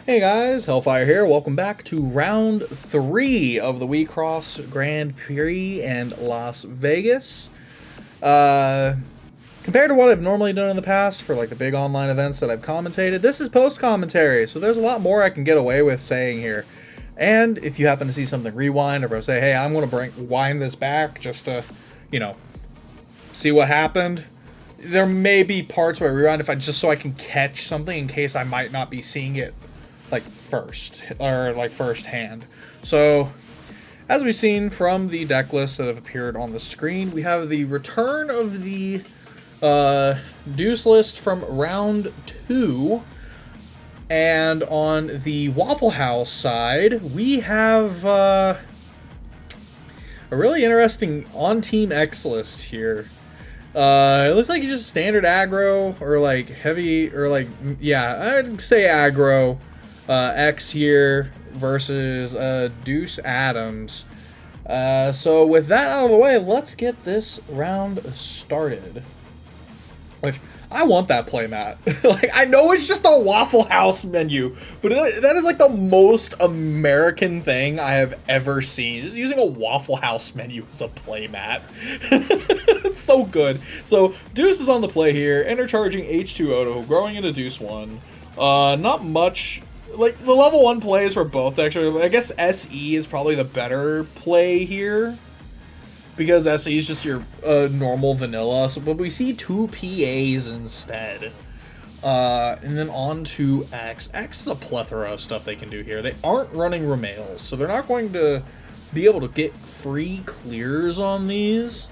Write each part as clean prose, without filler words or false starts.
Hey guys, Hellfire here. Welcome back to round 3 of the WIXOSS Grand Prix in Las Vegas. Compared to what I've normally done in the past for like the big online events that I've commentated, this is post-commentary, so there's a lot more I can get away with saying here. And if you happen to see something rewind, or if I say, hey, I'm going to wind this back just to, see what happened, there may be parts where I rewind just so I can catch something in case I might not be seeing it firsthand. So, as we've seen from the deck lists that have appeared on the screen, we have the return of the Deus list from round 2, and on the Waffle House side, we have a really interesting on-team X list here. It looks like it's just standard aggro, or like heavy, or like, yeah, I'd say aggro. X here versus Deuce Adams. So with that out of the way, let's get this round started. Which, I want that playmat. Like, I know it's just a Waffle House menu, but that is like the most American thing I have ever seen. Just using a Waffle House menu as a playmat. It's so good. So, Deuce is on the play here, intercharging H2 Auto, growing into Deuce 1. Not much. Like, the level 1 plays for both, actually. I guess SE is probably the better play here, because SE is just your normal vanilla. So, but we see 2 PAs instead. And then on to X. X is a plethora of stuff they can do here. They aren't running Remails, so they're not going to be able to get free clears on these.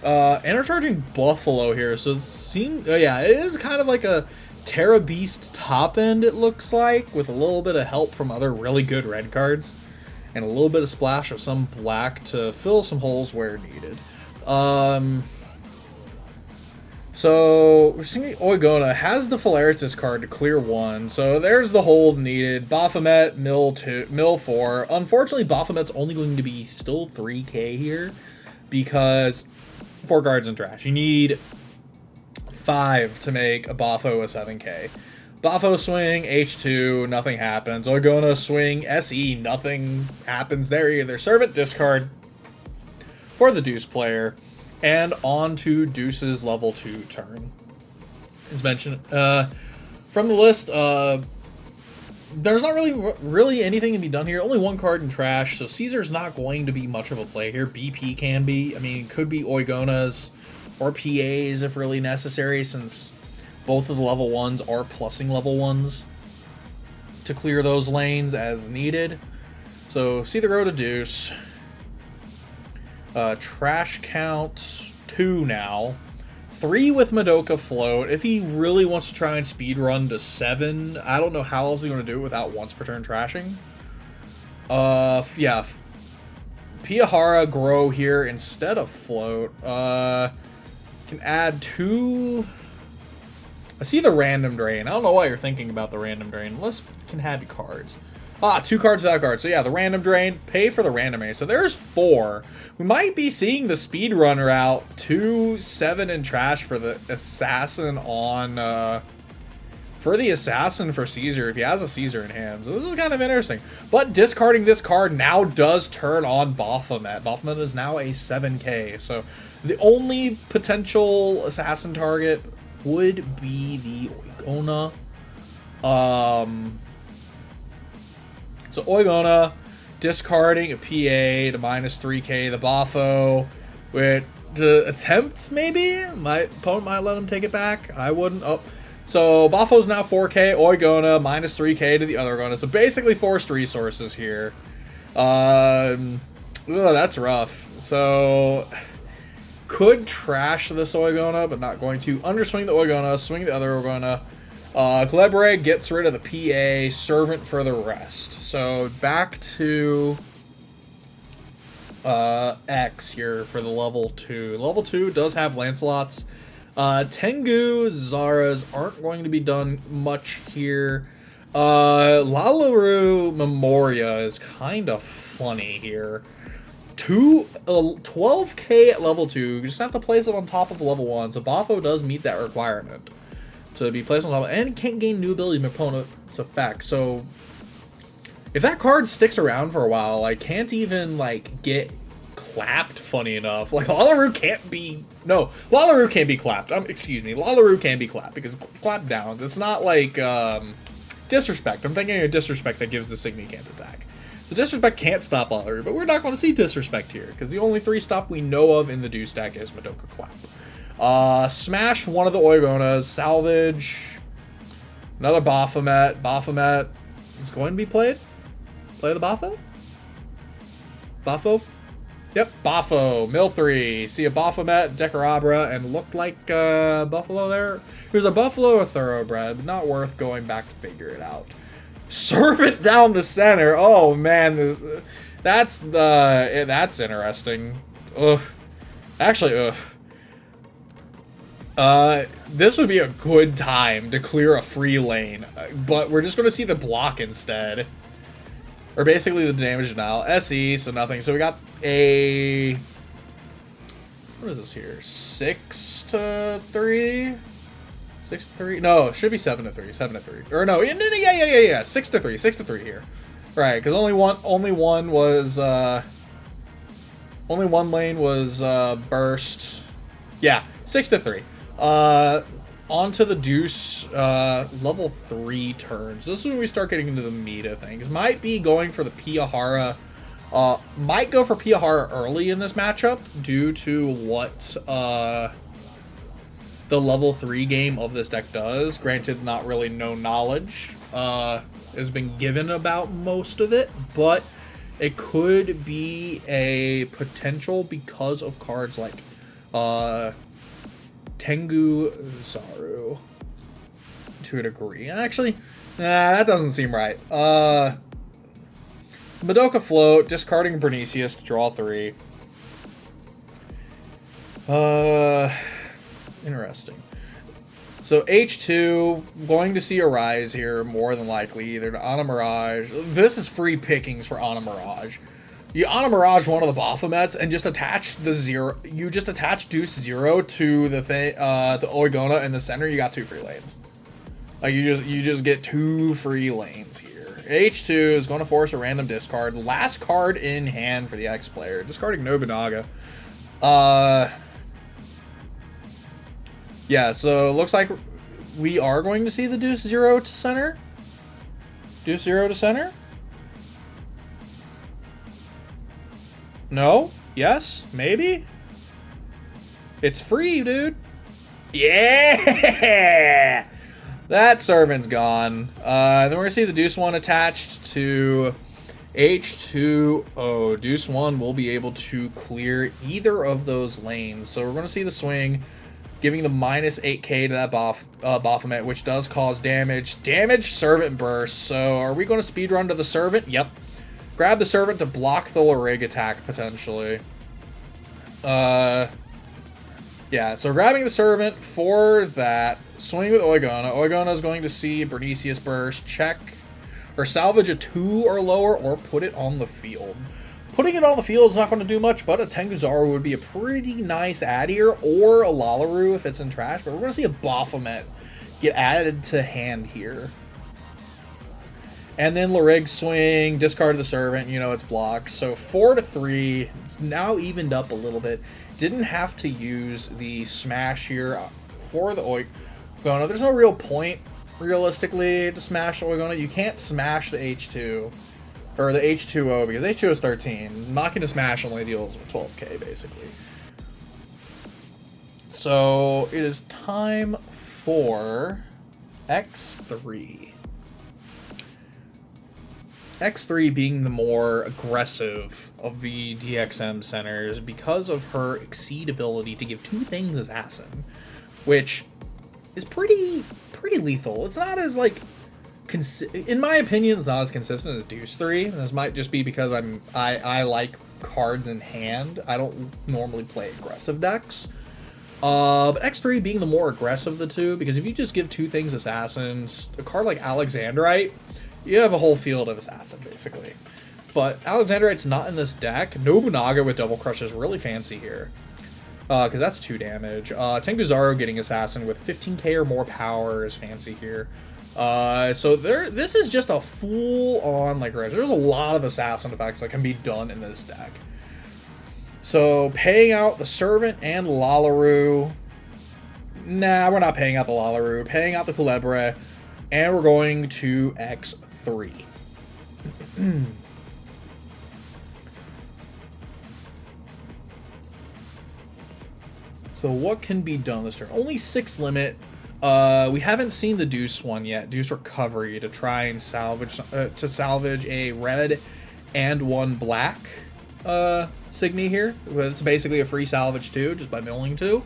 Intercharging Buffalo here, so it seems, yeah, it is kind of like a Terra Beast top end, it looks like, with a little bit of help from other really good red cards, and a little bit of splash of some black to fill some holes where needed. So we're seeing Oigona has the Phalaris discard to clear 1, so there's the hold needed. Baphomet, mill 4. Unfortunately, Baphomet's only going to be still 3k here, because 4 cards in trash. You need 5 to make a Bafo a 7k. Bafo swing, H2, nothing happens. Oigona swing, SE, nothing happens there either. Servant discard for the Deuce player. And on to Deuce's level 2 turn. As mentioned, from the list, there's not really anything to be done here. Only 1 card in trash, so Caesar's not going to be much of a play here. BP can be. I mean, it could be Oigona's or PAs if really necessary, since both of the level 1s are plussing level 1s to clear those lanes as needed. So, see the road to Deuce. Trash count 2 now. 3 with Madoka float. If he really wants to try and speed run to 7, I don't know how else he's going to do it without once per turn trashing. Yeah. Piyahara grow here instead of float. Can add 2. I see the random drain. I don't know why you're thinking about the random drain. Let's can add cards. 2 cards without cards. So yeah, the random drain, pay for the random A. So there's 4. We might be seeing the speedrunner out 2, 7, and trash for the assassin on for Caesar if he has a Caesar in hand. So this is kind of interesting. But discarding this card now does turn on Baphomet. Baphomet is now a 7k. So the only potential assassin target would be the Oigona. So Oigona discarding a PA to -3k, the Bafo with the attempts, maybe? My opponent might let him take it back. I wouldn't. Oh. So Bafo's now 4k, Oigona -3k to the other Oigona. So basically forced resources here. That's rough. So could trash this Oigona, but not going to. Underswing the Oigona, swing the other Oigona. Clebre gets rid of the PA, servant for the rest. So back to X here for the level 2. Level 2 does have Lancelot's. Tengu, Zara's aren't going to be done much here. Lalaru Memoria is kind of funny here. 12k at level 2. You just have to place it on top of level 1, so Bafo does meet that requirement. to be placed on top, and can't gain new ability from opponent's effect. So if that card sticks around for a while, I can't even like get clapped. Funny enough, like Laluru can't be clapped. Excuse me, Laluru can be clapped because clap downs. It's not like disrespect. I'm thinking of disrespect that gives the Signy can't attack. So disrespect can't stop Laluru, but we're not going to see disrespect here because the only 3-stop we know of in the Deuce deck is Madoka Clap. Smash one of the Oigonas, salvage another Baphomet. Baphomet is going to be played. Play the Bapho? Bapho? Yep, Bapho. Mill 3. See a Baphomet, Decarabra, and looked like Buffalo there. There's a Buffalo or Thoroughbred, but not worth going back to figure it out. Servant down the center. Oh man, that's interesting. Ugh. Actually, this would be a good time to clear a free lane, but we're just going to see the block instead. Or basically the damage denial. SE, so nothing. So we got a... What is this here? 6-3? 6-3? No, it should be 7-3. 7-3. Or no, yeah. 6-3. 6-3 here. Right, because only one was only one lane was burst. Yeah, 6-3. Onto the Deuce, level 3 turns. This is when we start getting into the meat of things. Might be going for the Piyahara. Might go for Piyahara early in this matchup due to what the level 3 game of this deck does. Granted, not really no knowledge has been given about most of it, but it could be a potential because of cards like Tengu Zaru to a degree. Actually, that doesn't seem right. Madoka Float, discarding Bernicius to draw 3. Interesting. So H2, going to see a rise here, more than likely, either to Ana Mirage. This is free pickings for Ana Mirage. You Ana Mirage one of the Baphomets and just attach the 0. You just attach Deuce 0 to the thing, the Oigona in the center. You got 2 free lanes. Like you just get 2 free lanes here. H2 is going to force a random discard. Last card in hand for the X player, discarding Nobunaga. Yeah, so it looks like we are going to see the Deuce 0 to center. Deuce 0 to center. No? Yes? Maybe? It's free, dude. Yeah! That servant's gone. Then we're going to see the Deuce 1 attached to H2O. Deuce 1 will be able to clear either of those lanes. So we're going to see the swing, giving the minus 8k to that Baphomet, which does cause damage. Damage, Servant Burst. So are we going to speedrun to the Servant? Yep. Grab the Servant to block the Larig attack, potentially. Yeah, so grabbing the Servant for that. Swing with Oigona. Oigona is going to see Bernicius Burst, check, or salvage a 2 or lower, or put it on the field. Putting it on the field is not going to do much, but a Tenguzaru would be a pretty nice add here, or a Laluru if it's in trash, but we're going to see a Baphomet get added to hand here. And then Larig swing, discard the Servant, you know it's blocked. So 4-3, it's now evened up a little bit. Didn't have to use the smash here for the Oigona. There's no real point, realistically, to smash the Oigona. You can't smash the H2, or the H2O, because H2O is 13. Machina smash only deals with 12k, basically. So it is time for X3. X3 being the more aggressive of the DXM centers because of her Exceed ability to give 2 things Assassin, which is pretty lethal. It's not as, like, in my opinion, it's not as consistent as Deuce 3. And this might just be because I like cards in hand. I don't normally play aggressive decks. But X3 being the more aggressive of the two, because if you just give 2 things Assassins, a card like Alexandrite, you have a whole field of Assassin, basically. But Alexandrite's not in this deck. Nobunaga with Double Crush is really fancy here. because that's 2 damage. Tenguzaru getting Assassin with 15k or more power is fancy here. So this is just a full-on, like, there's a lot of Assassin effects that can be done in this deck. So, paying out the Servant and Lalaru. Nah, we're not paying out the Lalaru. Paying out the Culebre. And we're going to X3. So what can be done this turn? Only 6 limit. We haven't seen the Deus one yet. Deus Recovery to try and salvage a red and 1 black Signy here. It's basically a free salvage too, just by milling 2.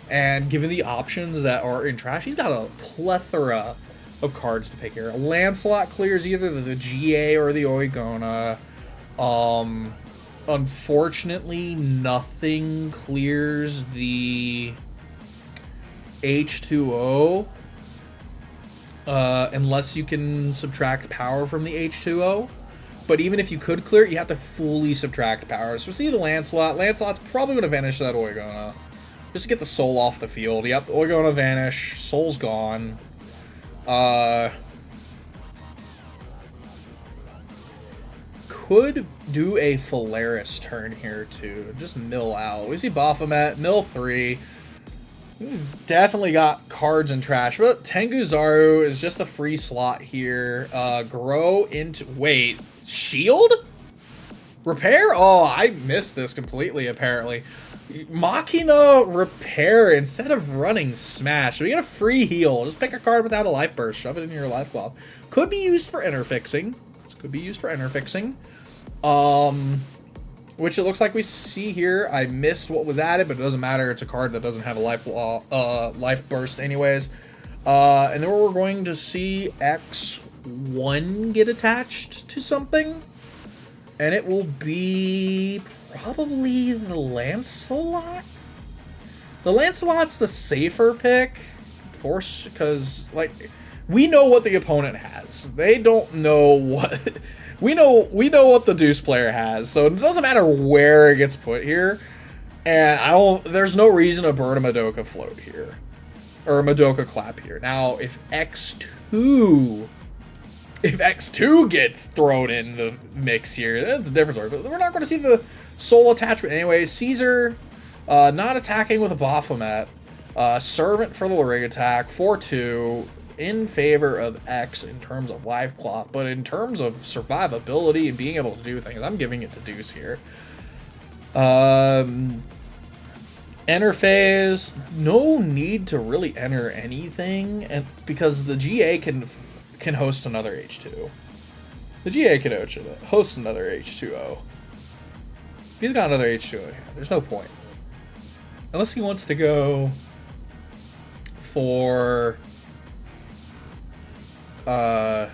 And given the options that are in trash, he's got a plethora of cards to pick here. Lancelot clears either the GA or the Oigona. Unfortunately, nothing clears the H2O unless you can subtract power from the H2O. But even if you could clear it, you have to fully subtract power. So see the Lancelot. Lancelot's probably going to vanish that Oigona. Just to get the soul off the field. Yep, Oigona vanish. Soul's gone. Could do a Phalaris turn here too. Just mill out. We see Baphomet, mill 3. He's definitely got cards in trash, but Tenguzaru is just a free slot here. Grow into... Wait, shield? Repair? Oh, I missed this completely, apparently. Machina repair instead of running smash. So we get a free heal. Just pick a card without a life burst. Shove it into your life cloth. Could be used for interfixing. This could be used for interfixing. Which it looks like we see here. I missed what was added, but it doesn't matter. It's a card that doesn't have a life burst anyways. And then we're going to see X1 get attached to something. And it will be probably the Lancelot. The Lancelot's the safer pick. Force, because, like, we know what the opponent has. They don't know what... We know what the Deus player has, so it doesn't matter where it gets put here. And there's no reason to burn a Madoka float here. Or a Madoka clap here. Now, if X2 gets thrown in the mix here, that's a different story. But we're not going to see the soul attachment anyway. Caesar, not attacking with a Baphomet. Servant for the Rig attack, 4-2. In favor of X in terms of life cloth, but in terms of survivability and being able to do things, I'm giving it to Deus here. Enter phase, no need to really enter anything, and because the GA can host another H2. The GA can host another H2O. If he's got another H2O in hand, there's no point. Unless he wants to go for... I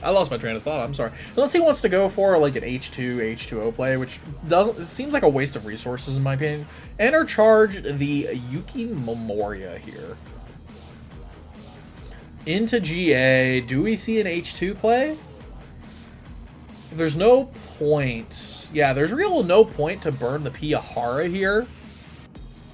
lost my train of thought, I'm sorry. Unless he wants to go for like an H2O play, which it seems like a waste of resources in my opinion. Enter charge the Yuki Memoria here. Into GA, do we see an H2 play? There's no point. Yeah, there's really no point to burn the Piyahara here.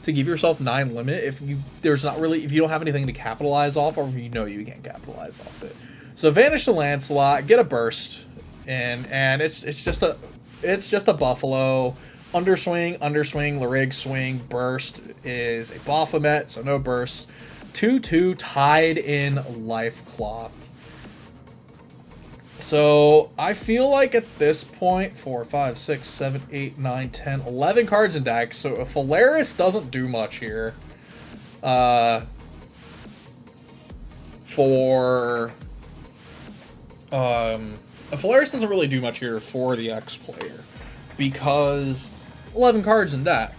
To give yourself 9 limit if you don't have anything to capitalize off, or if you know you can't capitalize off it. So vanish the Lancelot, get a burst, and it's just a Buffalo. Underswing, Larig swing, burst is a Baphomet, so no burst. 2-2 tied in life cloth. So I feel like at this point, 4, 5, 6, 7, 8, 9, 10, 11 cards in deck. So if Phalaris doesn't do much here, a Phalaris doesn't really do much here for the X player because 11 cards in deck.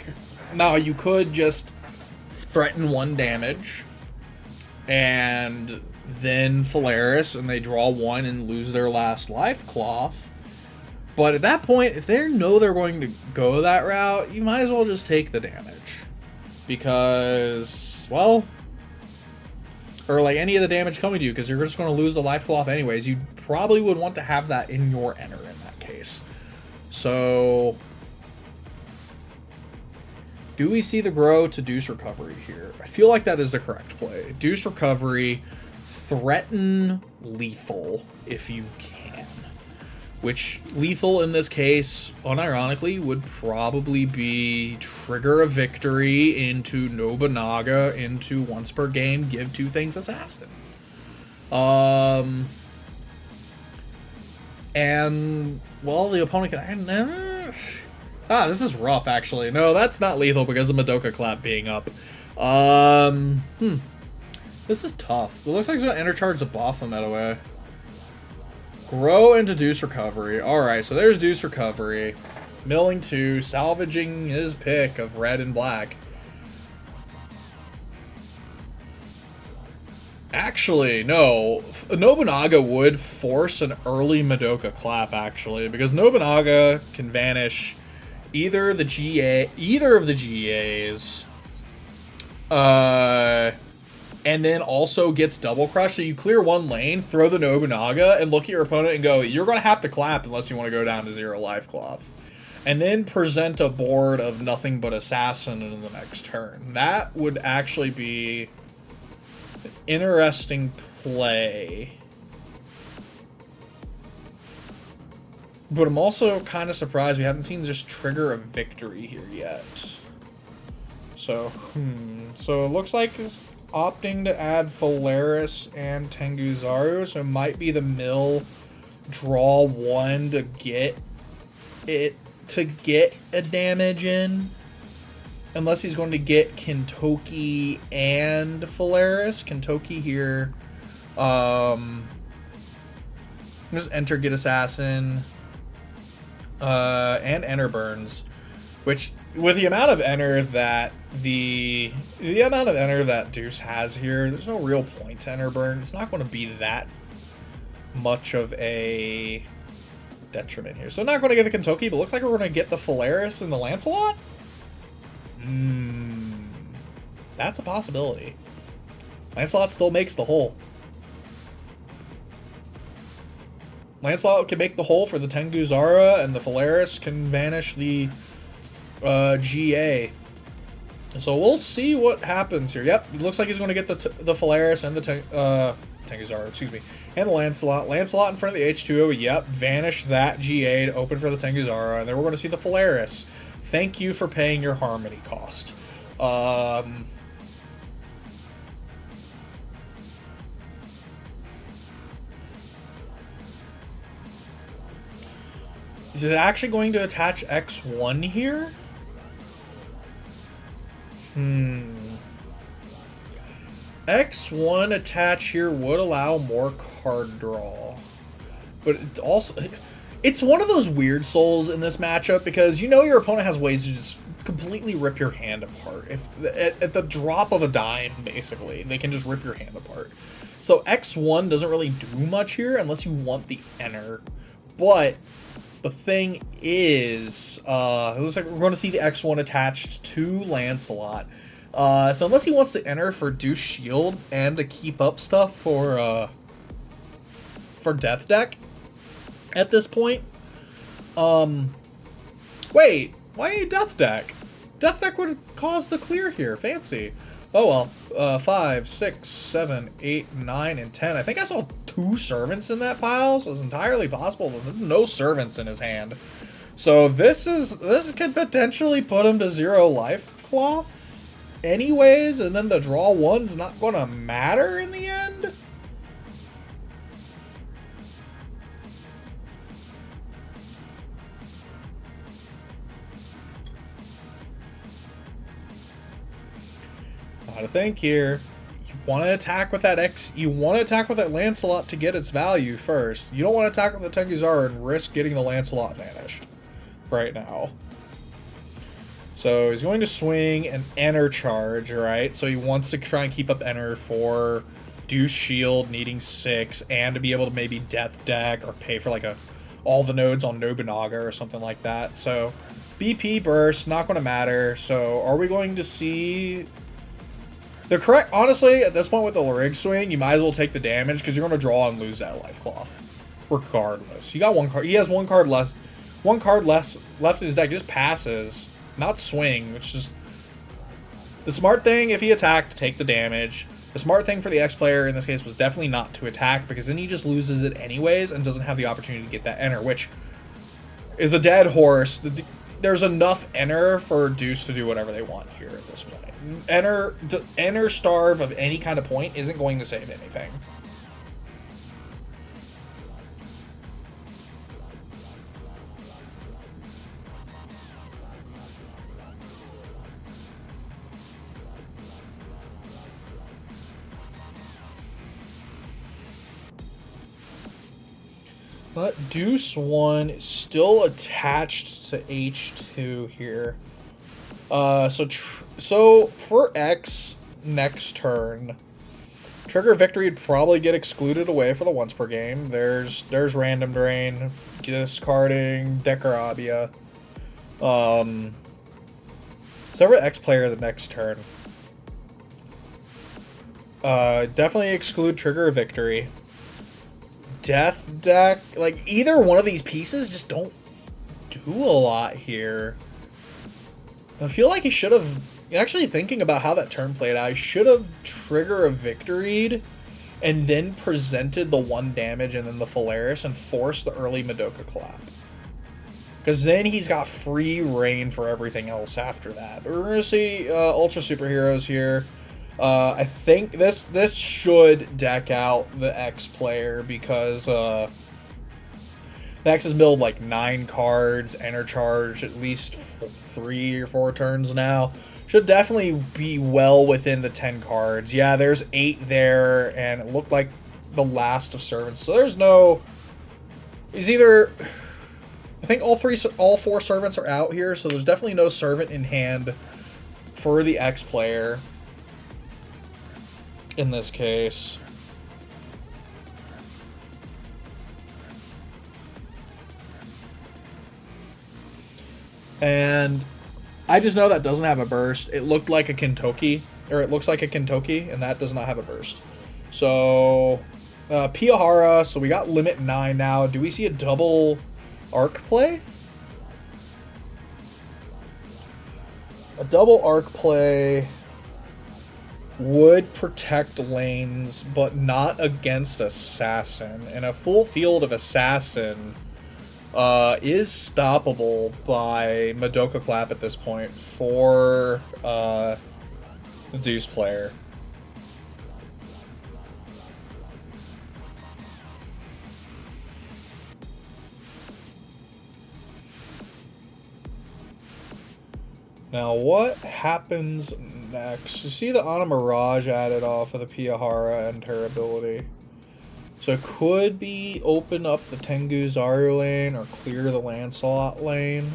Now you could just threaten 1 damage and then Phalaris, and they draw 1 and lose their last life cloth. But at that point, if they know they're going to go that route, you might as well just take the damage. Because, well, or like any of the damage coming to you, because you're just going to lose the life cloth anyways. You probably would want to have that in your enter in that case. So, do we see the grow to Deuce Recovery here? I feel like that is the correct play. Deuce Recovery, threaten lethal if you can. Which, lethal in this case, unironically, would probably be trigger a victory into Nobunaga into once per game, give 2 things assassin. And, well, the opponent can... this is rough, actually. No, that's not lethal because of Madoka Clap being up. This is tough. It looks like it's going to intercharge the Baphomet away. Grow into Deuce Recovery. Alright, so there's Deuce Recovery. Milling 2, salvaging his pick of red and black. Actually, no. Nobunaga would force an early Madoka Clap, actually, because Nobunaga can vanish either of the GAs, and then also gets double crush. So you clear 1 lane, throw the Nobunaga, and look at your opponent and go, you're going to have to clap unless you want to go down to 0 life cloth. And then present a board of nothing but assassin in the next turn. That would actually be an interesting play. But I'm also kind of surprised we haven't seen just trigger a victory here yet. So, So it looks like it's opting to add Phalaris and Tenguzaru. So it might be the mill draw 1 to get it a damage in. Unless he's going to get Kintoki and Phalaris. Kintoki here. Just enter, get assassin. And enter burns, which with the amount of enter that the amount of enter that Deuce has here, there's no real point to enter burn. It's not going to be that much of a detriment here. So I'm not going to get the Kintoki, but looks like we're going to get the Phalaris and the Lancelot. That's a possibility. Lancelot still makes the hole. Lancelot can make the hole for the Tenguzara, and the Phalaris can vanish the GA. So we'll see what happens here. Yep, it looks like he's going to get the Phalaris and the Tenguzara, excuse me, and the Lancelot. Lancelot in front of the H2O, yep, vanish that GA to open for the Tenguzara, and then we're going to see the Phalaris. Thank you for paying your Harmony cost. Is it actually going to attach X1 here? X1 attach here would allow more card draw. But it's also... It's one of those weird souls in this matchup because you know your opponent has ways to just completely rip your hand apart. If at the drop of a dime, basically, they can just rip your hand apart. So X1 doesn't really do much here unless you want the enter. But... the thing is, it looks like we're going to see the X1 attached to Lancelot. So unless he wants to enter for Deuce Shield and to keep up stuff for Death Deck at this point. Wait, why Death Deck? Death Deck would cause the clear here. Fancy. Oh well, 5, 6, 7, 8, 9, and 10. I think I saw 2 servants in that pile, so it's entirely possible that there's no servants in his hand. So this could potentially put him to 0 life cloth anyways, and then the draw 1's not going to matter in the end. To think here, you want to attack with that you want to attack with that Lancelot to get its value first. You don't want to attack with the Tenguzara and risk getting the Lancelot vanished right now. So he's going to swing an enter charge, right? So he wants to try and keep up enter for Deuce Shield needing 6 and to be able to maybe Death Deck or pay for like all the nodes on Nobunaga or something like that. So BP burst, not going to matter. So are we going to see... the correct, honestly, at this point with the Larig swing, you might as well take the damage because you're going to draw and lose that life cloth, regardless. He got 1 card. He has 1 card less, one card left in his deck. He just passes, not swing, which is the smart thing. If he attacked, take the damage. The smart thing for the X player in this case was definitely not to attack, because then he just loses it anyways and doesn't have the opportunity to get that enter, which is a dead horse. There's enough enter for Deuce to do whatever they want here at this point. Enter starve of any kind of point isn't going to save anything. But Deuce 1 is still attached to H2 here. So for X next turn, Trigger Victory would probably get excluded away for the once per game. There's Random Drain, discarding Decarabia. So for X player the next turn, definitely exclude Trigger Victory. Death deck, like either one of these pieces just don't do a lot here. I feel like he should have, actually thinking about how that turn played out, he should have Trigger Victoried and then presented the 1 damage and then the Polaris and forced the early Madoka Clap. Because then he's got free reign for everything else after that. We're going to see Ultra Superheroes here. I think this should deck out the X player, because the X is milled like 9 cards, enter charge at least 3 or 4 turns now. Should definitely be well within the 10 cards. Yeah, there's 8 there, and it looked like the last of servants. So there's no. He's either. I think all 4 servants are out here, so there's definitely no servant in hand for the X player. In this case, and I just know that doesn't have a burst. It looked like a Kentucky, or it looks like a Kentucky, and that does not have a burst. So Piyahara, so we got limit 9 now. Do we see a double arc play? A double arc play would protect lanes, but not against Assassin. And a full field of Assassin is stoppable by Madoka Clap at this point for the Deuce player. Now, what happens next? You see the Ana Mirage added off of the Piyahara and her ability. So it could be open up the Tengu Zaru lane or clear the Lancelot lane.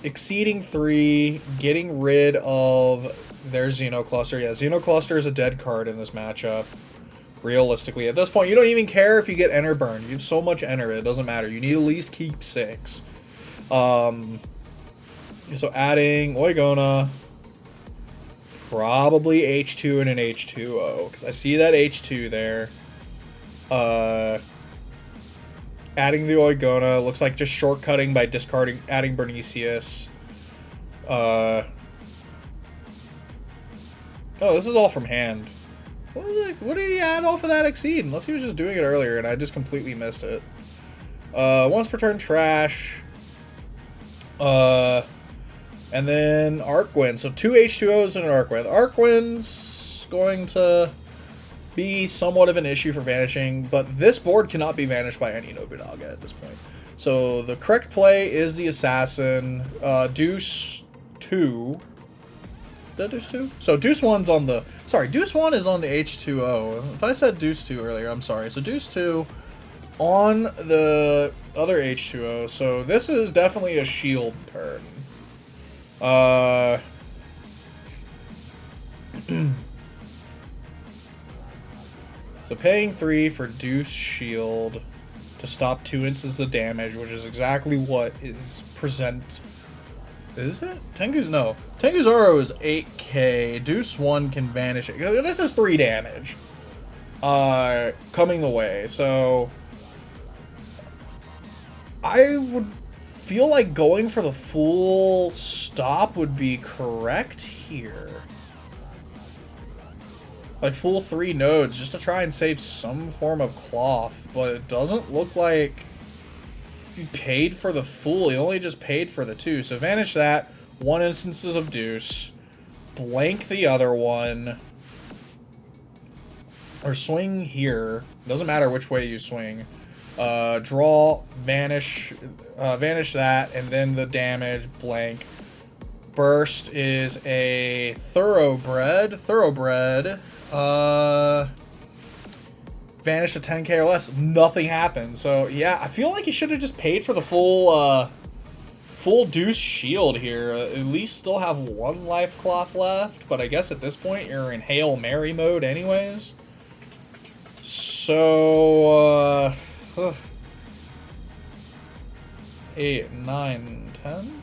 Exceeding 3, getting rid of their Xenocluster. Yeah, Xenocluster is a dead card in this matchup. Realistically, at this point, you don't even care if you get Enter burned. You have so much Enter, it doesn't matter. You need at least keep 6. So adding Oigona, probably H2 and an H2O, because I see that H2 there. Adding the Oigona, looks like just shortcutting by adding Bernicius. Oh, this is all from hand. What did he add off of that Exceed? Unless he was just doing it earlier and I just completely missed it. Once per turn trash. And then Arcwind. So 2 H2Os and an Arcwind. Arcwind's going to be somewhat of an issue for vanishing, but this board cannot be vanished by any Nobunaga at this point. So the correct play is the Assassin. Deuce 2. Is that Deuce 2? So Deuce 1's on the... Sorry, Deuce 1 is on the H2O. If I said Deuce 2 earlier, I'm sorry. So Deuce 2 on the other H2O. So this is definitely a shield turn. So paying 3 for Deuce Shield to stop 2 instances of damage, which is exactly what is present. Is it? Tengu's no. Tengu Zoro is 8k. Deuce 1 can vanish it. This is 3 damage. Coming the way. So I would feel like going for the full stop would be correct here. Like full 3 nodes just to try and save some form of cloth, but it doesn't look like he paid for the full. He only just paid for the 2. So vanish that. 1 instances of Deus. Blank the other one. Or swing here. Doesn't matter which way you swing. Draw, vanish that, and then the damage, blank. Burst is a thoroughbred. Vanish a 10k or less. Nothing happens. So yeah, I feel like you should have just paid for the full Deus shield here. At least still have 1 life cloth left, but I guess at this point you're in Hail Mary mode anyways. So 8, 9, 10.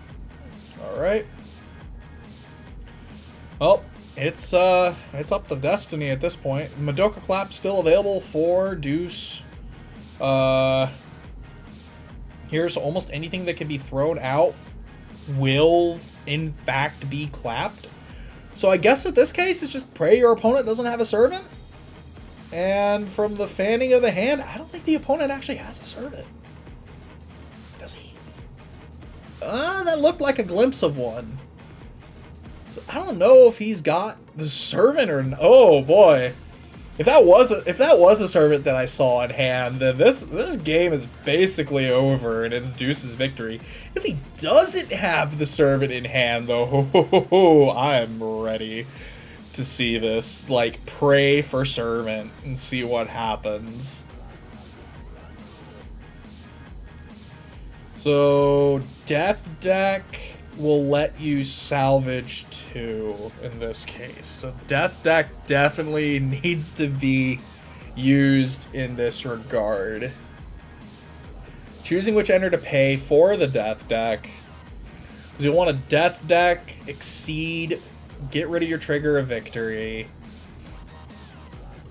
Alright. Well, it's up to destiny at this point. Madoka Clap still available for Deus. Here's almost anything that can be thrown out will in fact be clapped. So I guess in this case it's just pray your opponent doesn't have a servant. And from the fanning of the hand, I don't think the opponent actually has a servant. Does he? That looked like a glimpse of one. So I don't know if he's got the servant or no. Oh boy. If that was a servant that I saw in hand, then this game is basically over and it's Deus's victory. If he doesn't have the servant in hand though, I'm ready to see this. Like, pray for servant and see what happens. So Death Deck will let you salvage 2 in this case. So Death Deck definitely needs to be used in this regard. Choosing which ender to pay for the Death Deck. Because you want a Death Deck, exceed, get rid of your trigger of victory,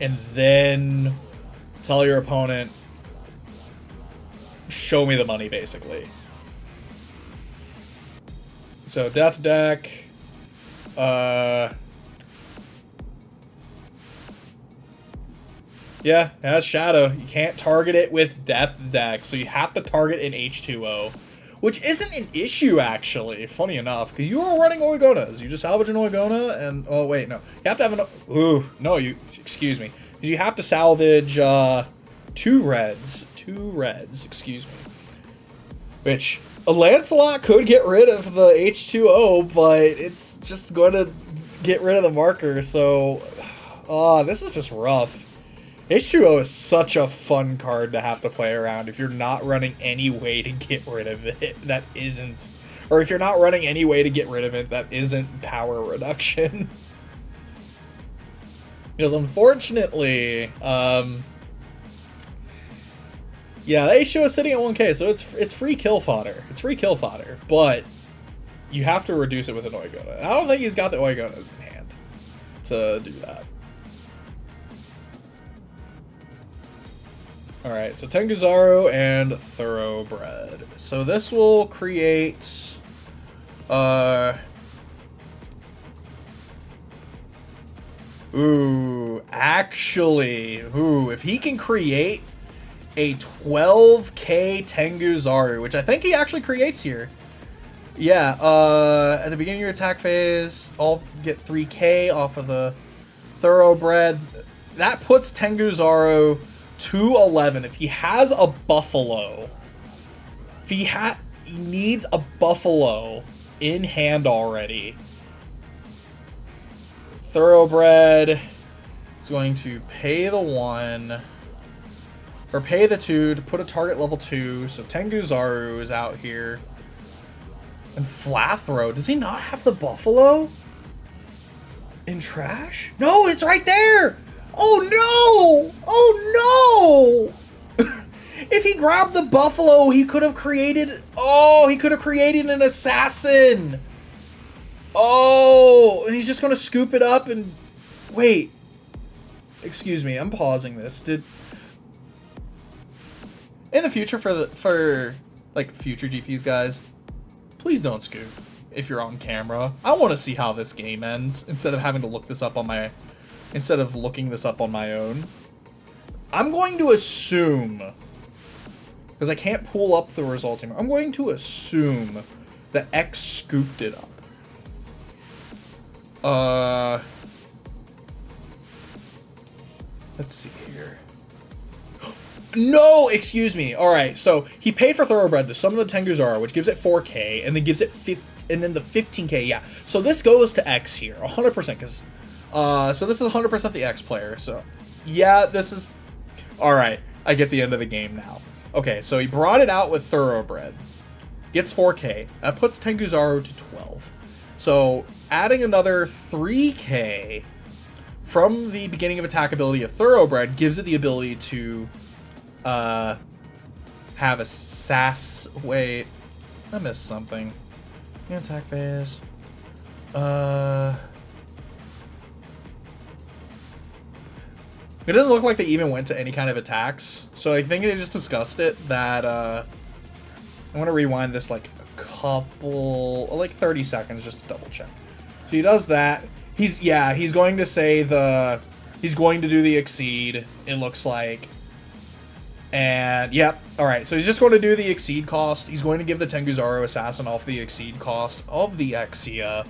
and then tell your opponent, show me the money, basically. So Death Deck, yeah, it has Shadow. You can't target it with Death Deck, so you have to target an H2O, which isn't an issue, actually, funny enough, because you are running Oigonas. You just salvage an Oigona, and, oh, wait, no. You have to have an, excuse me. Because you have to salvage, 2 reds, excuse me. Which, a Lancelot could get rid of the H2O, but it's just going to get rid of the marker, so, this is just rough. H2O is such a fun card to have to play around if you're not running any way to get rid of it that isn't, or if you're not running any way to get rid of it that isn't power reduction. Because unfortunately, yeah, the H2O is sitting at 1k, so it's free kill fodder. It's free kill fodder, but you have to reduce it with an Oigona. I don't think he's got the Oigonas in hand to do that. Alright, so Tenguzaru and Thoroughbred. So this will create... if he can create a 12k Tenguzaru, which I think he actually creates here. Yeah, at the beginning of your attack phase, I'll get 3k off of the Thoroughbred. That puts Tenguzaru to 11. If he has a Buffalo, he needs a Buffalo in hand already. Thoroughbred is going to pay the 1, or pay the 2 to put a target level 2, so Tenguzaru is out here. And Flathrow, does he not have the Buffalo in trash? No, it's right there! Oh no! Oh no! If he grabbed the Buffalo, he could have created... Oh, he could have created an Assassin! Oh, and he's just going to scoop it up and... Wait. Excuse me, I'm pausing this. In the future for like future GPs, guys, please don't scoop if you're on camera. I want to see how this game ends instead of having to look this up on my, instead of looking this up on my own. I'm going to assume, because I can't pull up the results anymore, I'm going to assume that X scooped it up. Let's see here. No, excuse me. All right, so he paid for Thoroughbred, the sum of the Tenguzaro, which gives it 4K, and then gives it and then the 15K. Yeah. So this goes to X here, 100%, because so this is 100% the X player. So yeah, this is all right. I get the end of the game now. Okay, so he brought it out with Thoroughbred, gets 4K. That puts Tenguzaro to 12. So adding another 3K from the beginning of attack ability of Thoroughbred gives it the ability to have a sass. Wait, I missed something. Attack phase. It doesn't look like they even went to any kind of attacks, so I think they just discussed it. That I'm gonna rewind this like a couple, like 30 seconds, just to double check. So he does that. He's going to say he's going to do the exceed, it looks like. And yep, all right, so he's just going to do the exceed cost. He's going to give the Tenguzaro Assassin off the exceed cost of the Exia.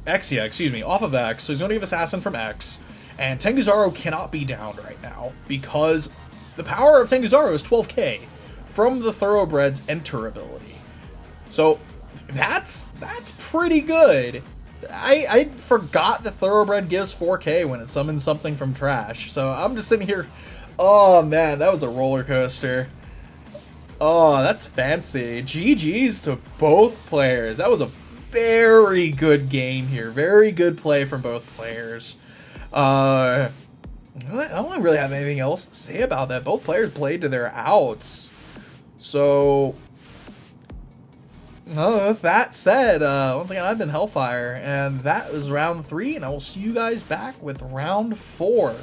Exia, excuse me, off of X. So he's going to give Assassin from X. And Tenguzaro cannot be downed right now because the power of Tenguzaro is 12K from the Thoroughbred's Enter ability. So that's pretty good. I forgot that Thoroughbred gives 4K when it summons something from trash. So I'm just sitting here. Oh man, that was a roller coaster. Oh, that's fancy. GG's to both players. That was a very good game here. Very good play from both players. I don't really have anything else to say about that. Both players played to their outs. So with that said, once again, I've been Hellfire, and that was round 3, and I will see you guys back with round 4.